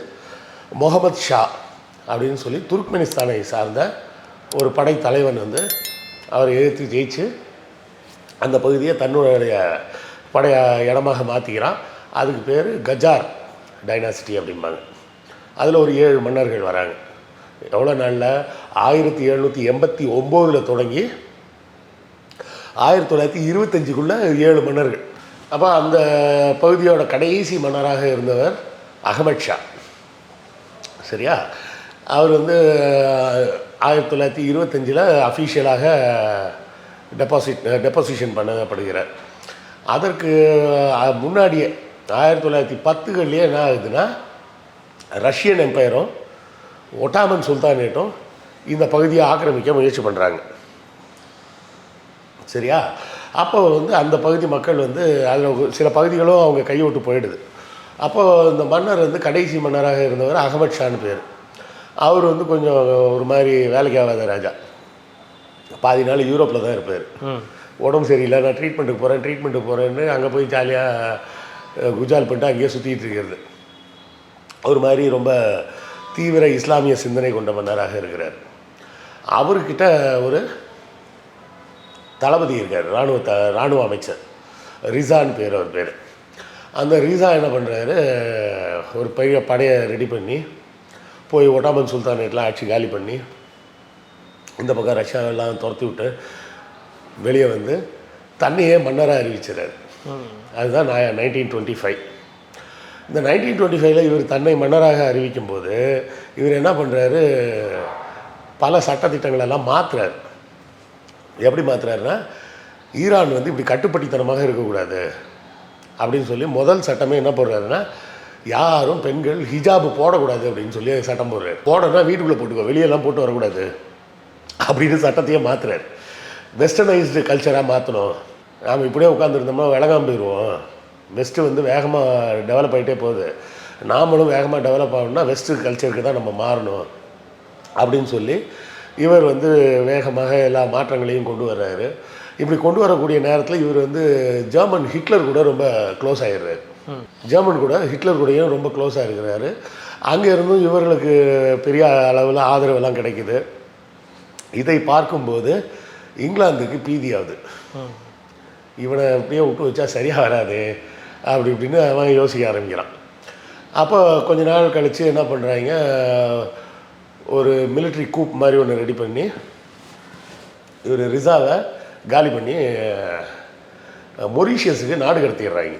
முகமது ஷா அப்படின்னு சொல்லி துர்க்மெனிஸ்தானை சார்ந்த ஒரு படை தலைவன் வந்து அவரை எதிர்த்து ஜெயிச்சு அந்த பகுதியை தன்னுடைய படைய இடமாக மாற்றிக்கிறான். அதுக்கு பேர் கஜார் டைனாசிட்டி அப்படிம்பாங்க. அதில் ஒரு 7 மன்னர்கள் வராங்க. எவ்வளோ நாளில்? 1789 தொடங்கி 1925க்குள்ளே 7 மன்னர்கள். அப்போ அந்த பகுதியோட கடைசி மன்னராக இருந்தவர் அகமது ஷா. சரியா? அவர் வந்து 1925 அஃபீஷியலாக டெபாசிஷன் பண்ணப்படுகிறார். அதற்கு முன்னாடியே 1910களிலே என்ன ஆகுதுன்னா, ரஷ்யன் எம்பையரும் ஒட்டாமன் சுல்தானேட்டும் இந்த பகுதியை ஆக்கிரமிக்க முயற்சி பண்ணுறாங்க. சரியா? அப்போ வந்து அந்த பகுதி மக்கள் வந்து அதில் சில பகுதிகளும் அவங்க கைவிட்டு போயிடுது. அப்போது இந்த மன்னர் வந்து கடைசி மன்னராக இருந்தவர் அகமது ஷான்னு பேர். அவர் வந்து கொஞ்சம் ஒரு மாதிரி வேலைக்கு ஆகாத ராஜா. பாதி நாள் யூரோப்பில் தான் இருப்பார். உடம்பு சரியில்லை, நான் ட்ரீட்மெண்ட்டுக்கு போகிறேன்னு அங்கே போய் ஜாலியாக குஜால் பண்ணிட்டு அங்கேயே சுற்றிட்டு இருக்கிறது. ஒரு மாதிரி ரொம்ப தீவிர இஸ்லாமிய சிந்தனை கொண்ட மன்னராக இருக்கிறார். அவர்கிட்ட ஒரு தளபதி இருக்கார், இராணுவ அமைச்சர் ரிசான்னு பேர். அவர் பேர். அந்த ரிசா என்ன பண்ணுறாரு, ஒரு பெரிய படையை ரெடி பண்ணி போய் ஒட்டாமன் சுல்தானேட்லாம் ஆட்சி காலி பண்ணி இந்த பக்கம் ரஷ்யாவெல்லாம் துரத்தி விட்டு வெளியே வந்து தன்னையே மன்னராக அறிவிச்சிடறாரு. அதுதான் 1925. இந்த 1925 இவர் தன்னை மன்னராக அறிவிக்கும் போது இவர் என்ன பண்ணுறாரு, பல சட்டத்திட்டங்களெல்லாம் மாற்றுறாரு. எப்படி மாற்றுறாருன்னா, ஈரான் வந்து இப்படி கட்டுப்பட்டித்தனமாக இருக்கக்கூடாது அப்படின்னு சொல்லி முதல் சட்டமே என்ன போடுறாருன்னா, யாரும் பெண்கள் ஹிஜாபு போடக்கூடாது அப்படின்னு சொல்லி சட்டம் போடுறாரு. போடணும்னா வீட்டுக்குள்ளே போட்டுக்கோ, வெளியெல்லாம் போட்டு வரக்கூடாது அப்படின்னு சட்டத்தையே மாற்றுறாரு. வெஸ்டர்னைஸ்டு கல்ச்சராக மாற்றணும். நாம் இப்படியே உட்காந்துருந்தோம்னா விளங்காமல் போயிடுவோம். வெஸ்ட்டு வந்து வேகமாக டெவலப் ஆகிட்டே போகுது, நாமளும் வேகமாக டெவலப் ஆகணும்னா வெஸ்ட்டு கல்ச்சருக்கு தான் நம்ம மாறணும் அப்படின்னு சொல்லி இவர் வந்து வேகமாக எல்லா மாற்றங்களையும் கொண்டு வர்றாரு. இப்படி கொண்டு வரக்கூடிய நேரத்தில் இவர் வந்து ஜெர்மன் ஹிட்லர் கூட ரொம்ப க்ளோஸ் ஆகிடுறாரு. ஜெர்மன் கூட ஹிட்லர் கூடயும் ரொம்ப க்ளோஸாக இருக்கிறாரு. அங்கே இருந்தும் இவர்களுக்கு பெரிய அளவில் ஆதரவெல்லாம் கிடைக்குது. இதை பார்க்கும்போது இங்கிலாந்துக்கு பீதியாகுது. இவனை அப்படியே விட்டு வச்சா சரியாக வராது அப்படி இப்படின்னு அவன் யோசிக்க ஆரம்பிக்கிறான். அப்போ கொஞ்ச நாள் கழித்து என்ன பண்ணுறாங்க, ஒரு மிலிட்ரி கூப் மாதிரி ஒன்று ரெடி பண்ணி இவர் ரிசாவை காலி பண்ணி மொரீஷியஸுக்கு நாடு கடத்திடுறாங்க.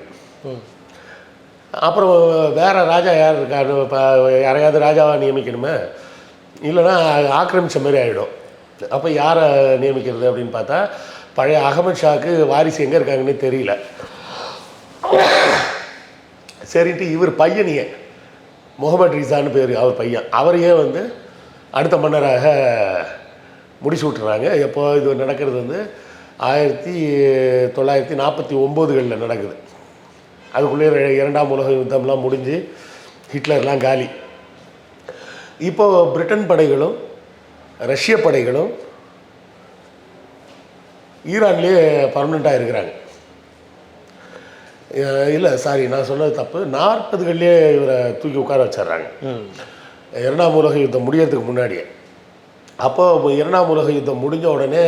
அப்புறம் வேறு ராஜா யார் இருக்காரு, இப்போ யாரையாவது ராஜாவாக நியமிக்கணுமே, இல்லைன்னா ஆக்கிரமித்த மாதிரி ஆகிடும். அப்போ யாரை நியமிக்கிறது அப்படின்னு பார்த்தா, பழைய அகமது ஷாக்கு வாரிசு எங்கே இருக்காங்கன்னே தெரியல. சரின்ட்டு இவர் பையனையே, முகமது ரிசான்னு பேர் அவர் பையன், அவரையே வந்து அடுத்த மன்னராக முடிச்சு விட்டுறாங்க. எப்போ இது நடக்கிறது வந்து 1949 நடக்குது. அதுக்குள்ளே இரண்டாம் உலக யுத்தம்லாம் முடிஞ்சு ஹிட்லர்லாம் காலி. இப்போது பிரிட்டன் படைகளும் ரஷ்ய படைகளும் ஈரான்லேயே பர்மனெண்ட்டாக இருக்கிறாங்க. இல்லை சாரி, நான் சொன்னது தப்பு. 40கள்லேயே இவரை தூக்கி உட்கார வச்சிட்றாங்க இரண்டாம் உலக யுத்தம் முடியறதுக்கு முன்னாடியே. அப்போது இரண்டாம் உலக யுத்தம் முடிஞ்ச உடனே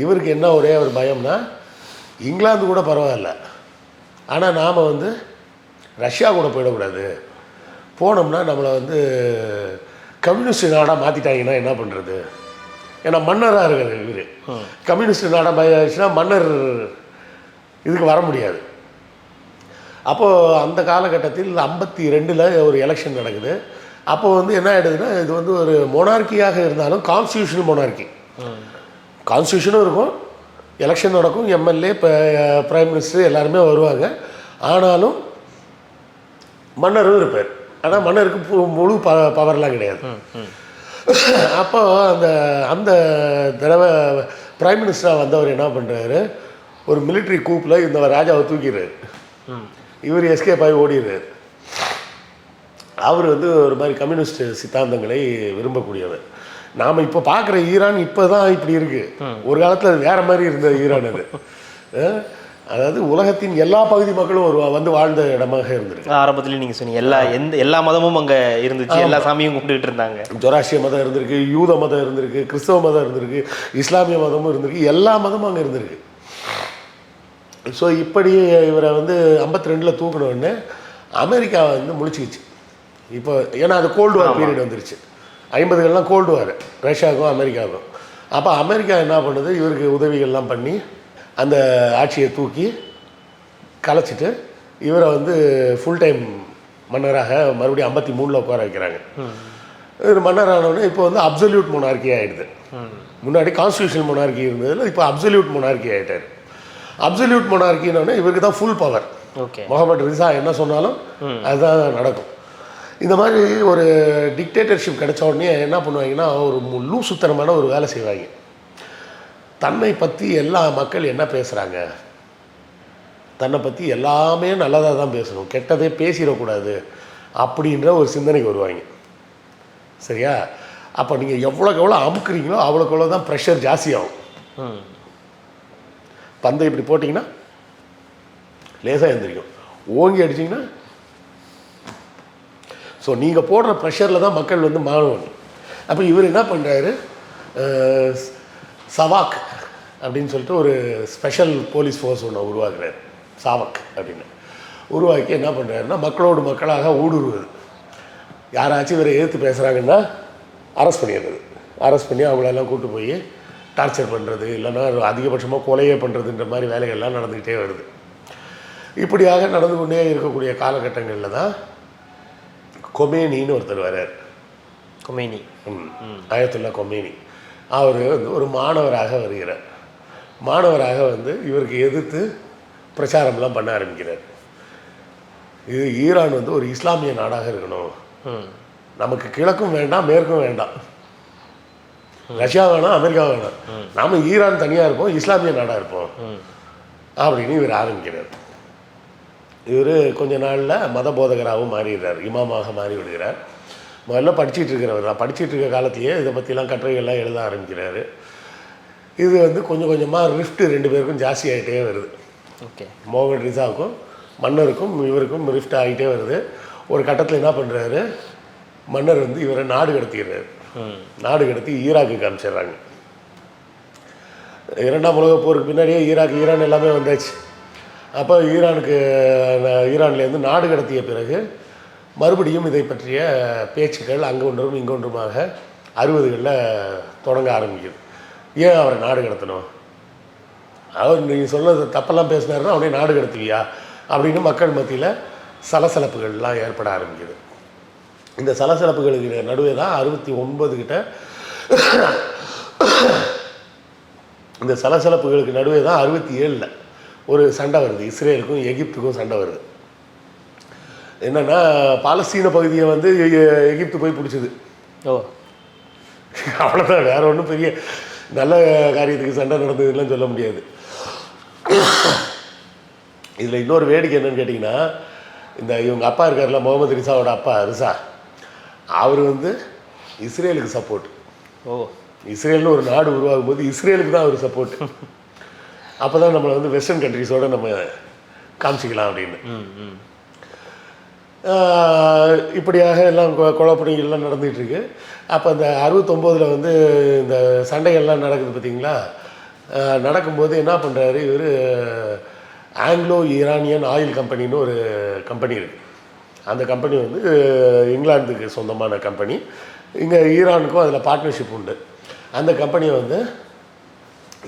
இவருக்கு என்ன ஒரே ஒரு பயம்னா, இங்கிலாந்து கூட பரவாயில்ல, ஆனால் நாம் வந்து ரஷ்யா கூட போயிடக்கூடாது. போனோம்னா நம்மளை வந்து கம்யூனிஸ்ட் நாடாக மாற்றிட்டாங்கன்னா என்ன பண்ணுறது? ஏன்னா மன்னராக இருக்கார் இவர். கம்யூனிஸ்ட் நாடாக ஆயிடுச்சுன்னா மன்னர் இதுக்கு வர முடியாது. அப்போது அந்த காலகட்டத்தில் 52 ஒரு எலெக்ஷன் நடக்குது. அப்போ வந்து என்ன ஆகிடுதுன்னா, இது வந்து ஒரு மொனார்க்கியாக இருந்தாலும் கான்ஸ்டியூஷனல் மொனார்க்கி. கான்ஸ்டியூஷனும் இருக்கும், எலெக்ஷன் நடக்கும், எம்எல்ஏ பிரைம் மினிஸ்டர் எல்லாருமே வருவாங்க. ஆனாலும் மன்னரும் இருப்பார். ஆனால் மன்னருக்கு முழு பவர்லாம் கிடையாது. அப்போ அந்த தடவை பிரைம் மினிஸ்டராக வந்தவர் என்ன பண்ணுறாரு, ஒரு மிலிட்ரி கூப்பில் இந்த ராஜாவை தூக்கிடுறாரு. இவர் எஸ்கேப் ஆகி ஓடிடுறாரு. அவர் வந்து ஒரு மாதிரி கம்யூனிஸ்ட் சித்தாந்தங்களை விரும்பக்கூடியவர். நாம் இப்போ பார்க்குற ஈரான் இப்போ தான் இப்படி இருக்குது. ஒரு காலத்தில் அது வேறு மாதிரி இருந்த ஈரான் அது. அதாவது உலகத்தின் எல்லா பகுதி மக்களும் வந்து வாழ்ந்த இடமாக இருந்திருக்கு. ஆரம்பத்துலேயும் நீங்கள் சொன்னீங்க எல்லா மதமும் அங்கே இருந்துச்சு, எல்லா சாமியும் கும்பிட்டுக்கிட்டு இருந்தாங்க. ஜொராஷ்டிய மதம் இருந்திருக்கு, யூத மதம் இருந்திருக்கு, கிறிஸ்தவ மதம் இருந்திருக்கு, இஸ்லாமிய மதமும் இருந்திருக்கு, எல்லா மதமும் அங்கே இருந்திருக்கு. ஸோ இப்படி இவரை வந்து 52 தூக்கினோடனே அமெரிக்கா வந்து முழிச்சிக்கிச்சு. இப்போ ஏன்னா அது கோல்டு வார் பீரியட் வந்துருச்சு. 50கள்லாம் கோல்டு வார் ரஷ்யாவுக்கும் அமெரிக்காவுக்கும். அப்போ அமெரிக்கா என்ன பண்ணுது, இவருக்கு உதவிகள்லாம் பண்ணி அந்த ஆட்சியை தூக்கி கலைச்சிட்டு இவரை வந்து ஃபுல் டைம் மன்னராக மறுபடியும் 53 உட்கார வைக்கிறாங்க. இவர் மன்னரானோடனே இப்போ வந்து அப்சல்யூட் மொனார்க்கி ஆகிடுது. முன்னாடி கான்ஸ்டியூஷனல் மொனார்க்கி இருந்ததில் இப்போ அப்சல்யூட் மொனார்க்கி ஆகிட்டார். அப்சல்யூட் மொனார்க்கினோடனே இவருக்கு தான் full power. Okay, Mohammad Reza என்ன சொன்னாலும் அதுதான் நடக்கும். இந்த மாதிரி ஒரு டிக்டேட்டர்ஷிப் கிடைச்ச உடனே என்ன பண்ணுவாங்கன்னா, ஒரு லூசுத்தனமான ஒரு வேலை செய்வாங்க. தன்னை பற்றி எல்லா மக்கள் என்ன பேசுகிறாங்க, தன்னை பற்றி எல்லாமே நல்லதாக தான் பேசணும், கெட்டதே பேசிடக்கூடாது அப்படின்ற ஒரு சிந்தனைக்கு வருவாங்க. சரியா? அப்போ நீங்கள் எவ்வளோக்கு எவ்வளோ அமுக்குறீங்களோ அவ்வளோக்கு எவ்வளோ தான் ப்ரெஷர் ஜாஸ்தியாகும். பந்தை இப்படி போட்டிங்கன்னா லேசாக எழுந்திரிக்கும், ஓங்கி அடிச்சிங்கன்னா. ஸோ நீங்கள் போடுற ப்ரெஷரில் தான் மக்கள் வந்து மாறுவாங்க. அப்போ இவர் என்ன பண்ணுறாரு, சவாக் அப்படின்னு சொல்லிட்டு ஒரு ஸ்பெஷல் போலீஸ் ஃபோர்ஸ் ஒன்று உருவாக்குறாரு. சாவக் அப்படின்னு உருவாக்கி என்ன பண்ணுறாருன்னா, மக்களோடு மக்களாக ஊடுருவது. யாராச்சும் இவரை எதிர்த்து பேசுகிறாங்கன்னா அரெஸ்ட் பண்ணிடுறது. அரெஸ்ட் பண்ணி அவங்களெல்லாம் கூப்பிட்டு போய் டார்ச்சர் பண்ணுறது, இல்லைன்னா அதிகபட்சமாக கொலையே பண்ணுறதுன்ற மாதிரி வேலைகள்லாம் நடந்துக்கிட்டே வருது. இப்படியாக நடந்து கொண்டே இருக்கக்கூடிய காலகட்டங்களில் தான் கொமேனின்னு ஒருத்தர் வர்றார். கொமேனி. ஆயத்துல்லா கொமேனி. அவர் வந்து ஒரு மாணவராக வருகிறார். மாணவராக வந்து இவருக்கு எதிர்த்து பிரச்சாரம்லாம் பண்ண ஆரம்பிக்கிறார். இது ஈரான் வந்து ஒரு இஸ்லாமிய நாடாக இருக்கணும், நமக்கு கிழக்கும் வேண்டாம் மேற்கும் வேண்டாம், ரஷ்யா வேணாம் அமெரிக்கா வேணாம், நாம ஈரான் தனியாக இருப்போம், இஸ்லாமிய நாடாக இருப்போம் அப்படின்னு இவர் ஆரம்பிக்கிறார். இவர் கொஞ்ச நாளில் மத போதகராகவும் மாறிடுறார், இமாமாக மாறி விடுகிறார். முதல்ல படிச்சுட்டு இருக்கிறவர் தான். படிச்சுட்டு இருக்க காலத்திலேயே இதை பற்றிலாம் கட்டுரைகள்லாம் எழுத ஆரம்பிக்கிறாரு. இது வந்து கொஞ்சம் கொஞ்சமாக ரிஃப்ட் 2 பேருக்கும் ஜாஸ்தி ஆகிட்டே வருது. ஓகே. முகமது ரிசாவுக்கும் மன்னருக்கும் இவருக்கும் ரிஃப்ட் ஆகிட்டே வருது. ஒரு கட்டத்தில் என்ன பண்ணுறாரு, மன்னர் வந்து இவரை நாடு கடத்திடுறாரு. நாடு கடத்தி ஈராக்குக்கு அனுப்பிச்சிடுறாங்க. 2ஆம் உலகப் போருக்கு பின்னாடியே ஈரான் எல்லாமே வந்தாச்சு. அப்போ ஈரான்லேருந்து நாடு கடத்திய பிறகு மறுபடியும் இதை பற்றிய பேச்சுக்கள் அங்கே ஒன்றும் இங்கே ஒன்றுமாக 60களில் தொடங்க ஆரம்பிக்குது. ஏன் அவரை நாடு கடத்தணும், அவர் நீங்கள் சொன்னது தப்பெல்லாம் பேசினாருன்னா அவனே நாடு கடத்துவியா அப்படின்னு மக்கள் மத்தியில் சலசலப்புகள்லாம் ஏற்பட ஆரம்பிக்குது. இந்த சலசலப்புகளுக்கு நடுவே தான் 69 கிட்ட இந்த சலசலப்புகளுக்கு நடுவே தான் 67ல் ஒரு சண்டை வருது. இஸ்ரேலுக்கும் எகிப்துக்கும் சண்டை வருது. என்னென்னா பாலஸ்தீன பகுதியை வந்து எகிப்து போய் பிடிச்சிது. ஓ, அவ்வளோதான், வேற ஒன்றும் பெரிய நல்ல காரியத்துக்கு சண்டை நடந்ததுலாம் சொல்ல முடியாது. இதில் இன்னொரு வேடிக்கை என்னன்னு கேட்டிங்கன்னா, இவங்க அப்பா இருக்கார்ல, முகமது ரிசாவோட அப்பா ரிசா, அவர் வந்து இஸ்ரேலுக்கு சப்போர்ட். ஓ, இஸ்ரேல்னு ஒரு நாடு உருவாகும் போது இஸ்ரேலுக்கு தான் அவர் சப்போர்ட். அப்போ தான் நம்மளை வந்து வெஸ்டர்ன் கண்ட்ரிஸோடு நம்ம காமிச்சிக்கலாம் அப்படின்னு. இப்படியாக எல்லாம் குழப்படிகள்லாம் நடந்துகிட்ருக்கு. அப்போ அந்த 69ல் வந்து இந்த சண்டைகள்லாம் நடக்குது பார்த்திங்களா. நடக்கும்போது என்ன பண்ணுறாரு இவர், ஆங்கிலோ ஈரானியன் ஆயில் கம்பெனின்னு ஒரு கம்பெனி இருக்குது. அந்த கம்பெனி வந்து இங்கிலாந்துக்கு சொந்தமான கம்பெனி. இங்கே ஈரானுக்கும் அதில் பார்ட்னர்ஷிப் உண்டு. அந்த கம்பெனியை வந்து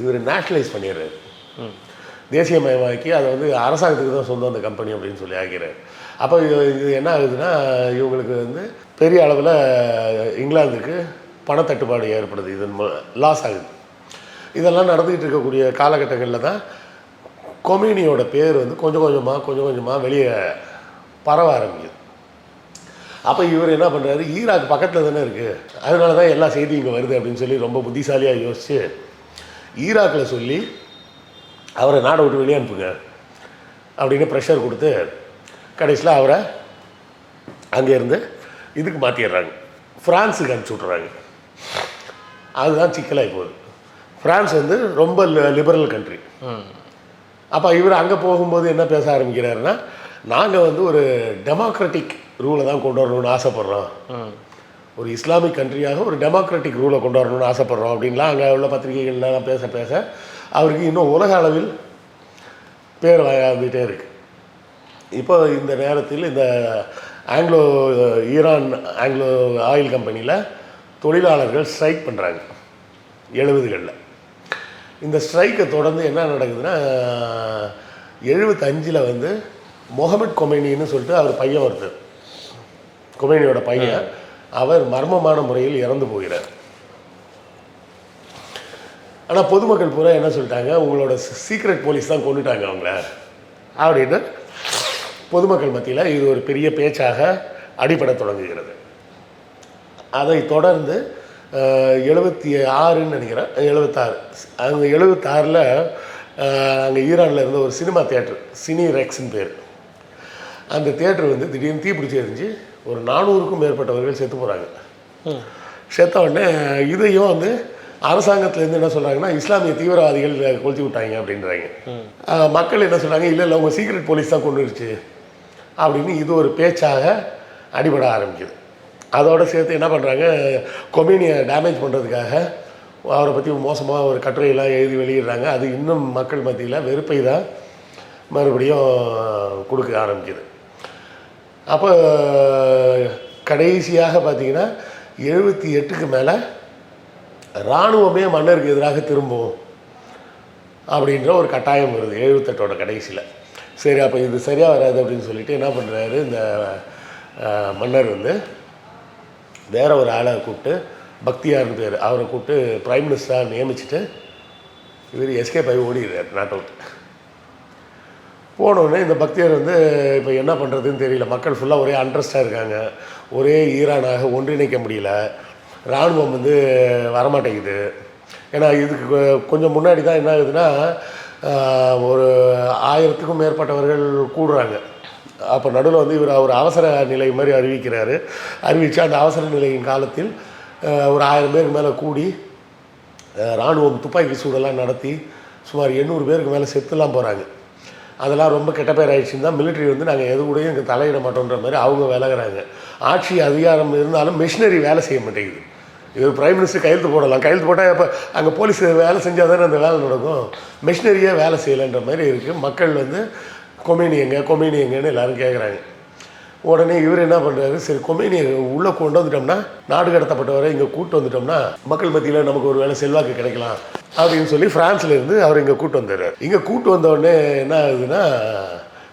இவர் நேஷ்னலைஸ் பண்ணிடுறாரு, தேசியமயமாக்கி அதை வந்து அரசாங்கத்துக்கு தான் சொந்தம் அந்த கம்பெனி அப்படின்னு சொல்லி ஆகிறார். அப்போ இது என்ன ஆகுதுன்னா, இவங்களுக்கு வந்து பெரிய அளவில் இங்கிலாந்துக்கு பணத்தட்டுப்பாடு ஏற்படுது, இதன் லாஸ் ஆகுது. இதெல்லாம் நடந்துக்கிட்டு இருக்கக்கூடிய காலகட்டங்களில் தான் கொமேனியோட பேர் வந்து கொஞ்சம் கொஞ்சமாக வெளியே பரவ ஆரம்பிக்குது. அப்போ இவர் என்ன பண்ணுறாரு, ஈராக் பக்கத்தில் தானே இருக்குது, அதனால தான் எல்லா செய்தியும் இங்கே வருது அப்படின்னு சொல்லி ரொம்ப புத்திசாலியாக யோசித்து ஈராக்கில் சொல்லி அவரை நாடை விட்டு வெளியே அனுப்புங்க அப்படின்னு ப்ரெஷர் கொடுத்து கடைசியில் அவரை அங்கேருந்து இதுக்கு மாற்றிடுறாங்க, ஃப்ரான்ஸுக்கு அனுப்பிச்சி விட்றாங்க. அதுதான் சிக்கலாகி போகுது. ஃப்ரான்ஸ் வந்து ரொம்ப லிபரல் கண்ட்ரி. அப்போ இவர் அங்கே போகும்போது என்ன பேச ஆரம்பிக்கிறாருன்னா, நாங்கள் வந்து ஒரு டெமோக்ராட்டிக் ரூலை தான் கொண்டு வரணும்னு ஆசைப்பட்றோம், ஒரு இஸ்லாமிக் கண்ட்ரியாக ஒரு டெமோக்ராட்டிக் ரூலை கொண்டு வரணும்னு ஆசைப்பட்றோம் அப்படின்லாம் அங்கே உள்ள பத்திரிகைகள்லாம் பேச அவருக்கு இன்னும் உலக அளவில் பேர் வந்துகிட்டே இருக்குது. இப்போ இந்த நேரத்தில் இந்த ஈரான் ஆங்கிலோ ஆயில் கம்பெனியில் தொழிலாளர்கள் ஸ்ட்ரைக் பண்ணுறாங்க 70களில். இந்த ஸ்ட்ரைக்கை தொடர்ந்து என்ன நடக்குதுன்னா, 75ல் வந்து முகமது கொமேனின்னு சொல்லிட்டு அவர் பையன் ஒருத்தர், கொமேனியோட பையன், அவர் மர்மமான முறையில் இறந்து போகிறார். ஆனால் பொதுமக்கள் பூரா என்ன சொல்லிட்டாங்க, உங்களோட சீக்ரெட் போலீஸ் தான் கொண்டுட்டாங்க அவங்கள அப்படின்னு பொதுமக்கள் மத்தியில் இது ஒரு பெரிய பேச்சாக அடிபட தொடங்குகிறது. அதை தொடர்ந்து 76ன்னு நினைக்கிறேன், 76 அங்கே 76ல் அங்கே ஈரானில் இருந்த ஒரு சினிமா தியேட்டர், சினி ரெக்ஸ்ன்னு பேர், அந்த தியேட்டர் வந்து திடீர்னு தீப்பிடிச்சி எரிஞ்சு ஒரு 400க்கும் மேற்பட்டவர்கள் செத்து போகிறாங்க. செத்த உடனே இதையும் வந்து அரசாங்கத்துலேருந்து என்ன சொல்கிறாங்கன்னா, இஸ்லாமிய தீவிரவாதிகள் கொளுத்தி விட்டாங்க அப்படின்றாங்க. மக்கள் என்ன சொல்கிறாங்க, இல்லை உங்கள் சீக்ரெட் போலீஸ் தான் கொண்டுருச்சு அப்படின்னு இது ஒரு பேச்சாக அடிபட ஆரம்பிக்குது. அதோடு சேர்த்து என்ன பண்ணுறாங்க, கொமேனியை டேமேஜ் பண்ணுறதுக்காக அவரை பற்றி மோசமாக ஒரு கட்டுரையெல்லாம் எழுதி வெளியிடுறாங்க. அது இன்னும் மக்கள் மத்தியில் வெறுப்பை தான் மறுபடியும் கொடுக்க ஆரம்பிக்குது. அப்போ கடைசியாக பார்த்திங்கன்னா 78க்கு மேலே இராணுவமே மன்னருக்கு எதிராக திரும்பும் அப்படின்ற ஒரு கட்டாயம் வருது 78ஓட கடைசியில். சரி அப்போ இது சரியாக வராது அப்படின்னு சொல்லிட்டு என்ன பண்ணுறாரு இந்த மன்னர் வந்து வேற ஒரு ஆளை கூப்பிட்டு, பக்தியார்னு பேர், அவரை கூப்பிட்டு பிரைம் மினிஸ்டராக நியமிச்சுட்டு இவர் எஸ்கேப் ஆகி ஓடிடுறார் நாட் அவுட். போனோடனே இந்த பக்தியார் வந்து இப்போ என்ன பண்ணுறதுன்னு தெரியல, மக்கள் ஃபுல்லாக ஒரே அண்ட்ரஸ்டாக இருக்காங்க, ஒரே ஈரானாக ஒன்றிணைக்க முடியல, இராணுவம் வந்து வரமாட்டேங்குது. ஏன்னா இதுக்கு கொஞ்சம் முன்னாடி தான் என்ன ஆகுதுன்னா ஒரு 1000க்கும் மேற்பட்டவர்கள் கூடுறாங்க. அப்போ நடுவில் வந்து இவர் ஒரு அவசர நிலை மாதிரி அறிவிக்கிறாரு. அறிவித்து அந்த அவசர நிலையின் காலத்தில் ஒரு 1000 பேருக்கு மேலே கூடி இராணுவம் துப்பாக்கி சூடெல்லாம் நடத்தி சுமார் 800 பேருக்கு மேலே செத்துலாம் போகிறாங்க. அதெல்லாம் ரொம்ப கெட்ட பேர் ஆயிடுச்சுன்னு தான் மிலிட்ரி வந்து நாங்கள் எது கூடயும் இங்கே தலையிட மாட்டோன்ற மாதிரி அவங்க விலகிறாங்க. ஆட்சி அதிகாரம் இருந்தாலும் மிஷினரி வேலை செய்ய மாட்டேங்குது. இவர் பிரைம் மினிஸ்டர் கையெழுத்து போடலாம், கையெழுத்து போட்டால் இப்போ அங்கே போலீஸ் வேலை செஞ்சால் தானே அந்த வேலை நடக்கும், மிஷினரியே வேலை செய்யலைன்ற மாதிரி இருக்குது. மக்கள் வந்து கொமேனி எங்கன்னு எல்லோரும் கேட்குறாங்க. உடனே இவர் என்ன பண்ணுறாரு, சரி கொமேனியை உள்ளே கொண்டு வந்துட்டோம்னா, நாடு கடத்தப்பட்டவரை இங்கே கூட்டு வந்துட்டோம்னா மக்கள் மத்தியில் நமக்கு ஒரு வேலை செல்வாக்கு கிடைக்கலாம் அப்படின்னு சொல்லி ஃப்ரான்ஸ்லேருந்து அவர் இங்கே கூட்டு வந்துடுறாரு. இங்கே கூட்டு வந்தவுடனே என்ன ஆகுதுன்னா,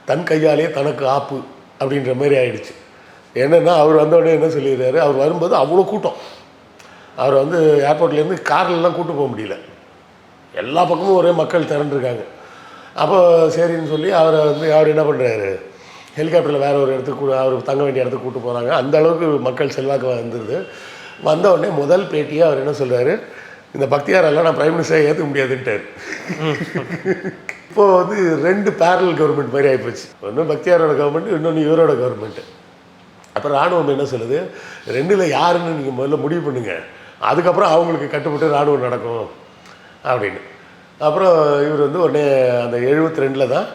தன் கையாலே தனக்கு ஆப்பு அப்படின்ற மாதிரி ஆயிடுச்சு. என்னென்னா அவர் வந்தவுடனே என்ன சொல்லிடுறாரு, அவர் வரும்போது அவ்வளோ கூட்டம், அவர் வந்து ஏர்போர்ட்லேருந்து கார்லலாம் கூட்டு போக முடியல, எல்லா பக்கமும் ஒரே மக்கள் திரண்டிருக்காங்க. அப்போ சரின்னு சொல்லி அவர் என்ன பண்ணுறாரு, ஹெலிகாப்டரில் வேறு ஒரு இடத்துக்கு அவர் தங்க வேண்டிய இடத்துக்கு கூப்பிட்டு போகிறாங்க. அந்த அளவுக்கு மக்கள் செல்வாக்கு வந்துடுது. வந்த உடனே முதல் பேட்டியாக அவர் என்ன சொல்கிறாரு, இந்த பக்தியாரெல்லாம் நான் பிரைம் மினிஸ்டரை ஏற்றுக்க முடியாதுன்ட்டார். இப்போது வந்து 2 பேரல் கவர்மெண்ட் மாதிரி ஆகிப்போச்சு. ஒன்று பக்தியாரோட கவர்மெண்ட், இன்னொன்று இவரோட கவர்மெண்ட்டு. அப்புறம் இராணுவம் என்ன சொல்லுது, 2ல் யாருன்னு நீங்கள் முதல்ல முடிவு பண்ணுங்கள், அதுக்கப்புறம் அவங்களுக்கு கட்டுப்பட்டு இராணுவம் நடக்கும் அப்படின்னு. அப்புறம் இவர் வந்து உடனே அந்த 72ல் தான்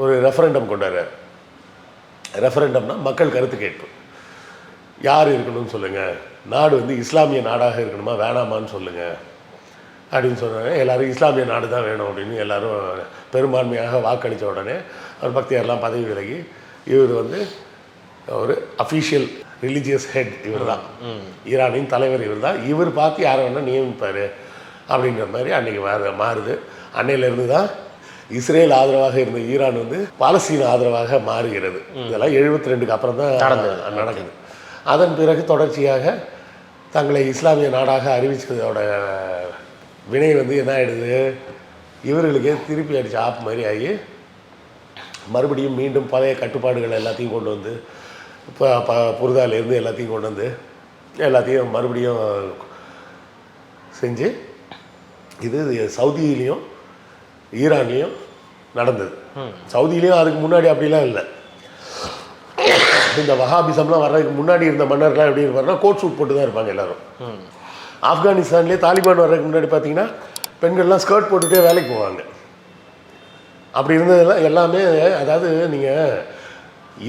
ஒரு ரெஃபரண்டம் கொண்டாடுறார். ரெஃபரண்டம்னா மக்கள் கருத்து கேட்பு, யார் இருக்கணும்னு சொல்லுங்கள், நாடு வந்து இஸ்லாமிய நாடாக இருக்கணுமா வேணாமான்னு சொல்லுங்கள் அப்படின்னு சொன்னாங்க. எல்லோரும் இஸ்லாமிய நாடு தான் வேணும் அப்படின்னு எல்லோரும் பெரும்பான்மையாக வாக்களித்த உடனே அவர் பக்தியாரெலாம் பதவி விலகி இவர் வந்து ஒரு அஃபீஷியல் ரிலீஜியஸ் ஹெட் இவர் தான், ஈரானின் தலைவர் இவர் தான், இவர் பார்த்து யாரை வேணால் நியமிப்பார் அப்படிங்கிற மாதிரி அன்றைக்கி மாறுது. அன்னையிலேருந்து தான் இஸ்ரேல் ஆதரவாக இருந்த ஈரான் வந்து பாலஸ்தீன ஆதரவாக மாறுகிறது. இதெல்லாம் 72க்கு அப்புறம் தான் நடக்குது. அதன் பிறகு தொடர்ச்சியாக தங்களை இஸ்லாமிய நாடாக அறிவிச்சதோட வினை வந்து என்ன ஆகிடுது, இவர்களுக்கே திருப்பி அடித்த ஆப் மாதிரி ஆகி மறுபடியும் மீண்டும் பழைய கட்டுப்பாடுகள் எல்லாத்தையும் கொண்டு வந்து இப்போ புரிதாலேருந்து எல்லாத்தையும் கொண்டு வந்து எல்லாத்தையும் மறுபடியும் செஞ்சு இது சவுதியிலையும் ஈரான்லேயும் நடந்தது. சவுதியிலையும் அதுக்கு முன்னாடி அப்படிலாம் இல்லை. இந்த வஹாபிசம்லாம் வர்றதுக்கு முன்னாடி இருந்த மன்னர்லாம் எப்படி இருப்பாருன்னா கோட் சூட் போட்டு தான் இருப்பாங்க எல்லோரும். ஆப்கானிஸ்தான்லேயே தாலிபான் வர்றதுக்கு முன்னாடி பார்த்தீங்கன்னா பெண்கள்லாம் ஸ்கர்ட் போட்டுகிட்டே வேலைக்கு போவாங்க. அப்படி இருந்ததெல்லாம் எல்லாமே, அதாவது நீங்கள்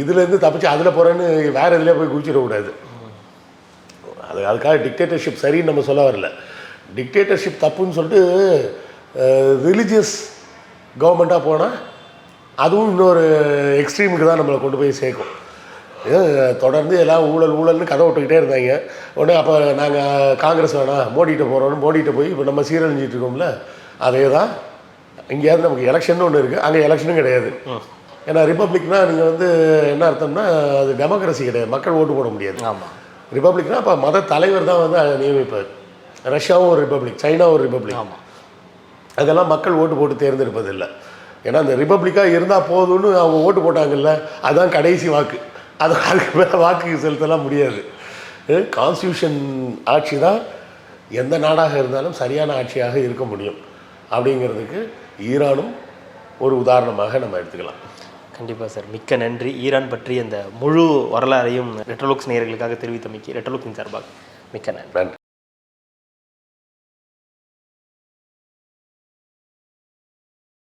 இதுலேருந்து தப்பிச்சு அதில் போகிறேன்னு வேறு இதில் போய் குதிச்சிடக்கூடாது. அதுக்காக டிக்டேட்டர்ஷிப் சரின்னு நம்ம சொல்ல வரல. டிக்டேட்டர்ஷிப் தப்புன்னு சொல்லிட்டு ரிலீஜியஸ் கவர்மெண்ட்டாக போனால் அதுவும் இன்னொரு எக்ஸ்ட்ரீமுக்கு தான் நம்மளை கொண்டு போய் சேர்க்கும். தொடர்ந்து எல்லாம் ஊழல்னு கதை விட்டுக்கிட்டே இருந்தாங்க. உடனே அப்போ நாங்கள் காங்கிரஸ் வேணாம் மோடிகிட்ட போகிறோன்னு மோடிகிட்ட போய் இப்போ நம்ம சீரழிஞ்சிட்டு இருக்கோம்ல, அதே தான் இங்கேயாவது நமக்கு எலெக்ஷன் ஒன்று இருக்குது, அங்கே எலெக்ஷனும் கிடையாது. ஏன்னா ரிப்பப்ளிக்னால் நீங்கள் வந்து என்ன அர்த்தம்னா அது டெமோக்ரஸி கிடையாது, மக்கள் ஓட்டு போட முடியாது. ஆமாம், ரிப்பப்ளிக்னால் அப்போ மத தலைவர் தான் வந்து நியமிப்பார். ரஷ்யாவும் ஒரு ரிப்பப்ளிக், சைனாவும் ஒரு ரிப்பப்ளிக். ஆமாம், அதெல்லாம் மக்கள் ஓட்டு போட்டு தேர்ந்தெடுப்பதில்லை. ஏன்னா அந்த ரிப்பப்ளிக்காக இருந்தால் போதும்னு அவங்க ஓட்டு போட்டாங்கல்ல, அதுதான் கடைசி வாக்கு. அதுக்கு மேலே வாக்கு செலுத்தலாம் முடியாது. கான்ஸ்டியூஷன் ஆட்சி தான் எந்த நாடாக இருந்தாலும் சரியான ஆட்சியாக இருக்க முடியும் அப்படிங்கிறதுக்கு ஈரானும் ஒரு உதாரணமாக நம்ம எடுத்துக்கலாம். கண்டிப்பாக சார், மிக்க நன்றி. ஈரான் பற்றி அந்த முழு வரலாறையும் ரெட்ரோலுக்ஸ் நேயர்களுக்காக தெரிவித்தமைக்கு ரெட்ரோலுக்ஸின் சார்பாக மிக்க நன்றி.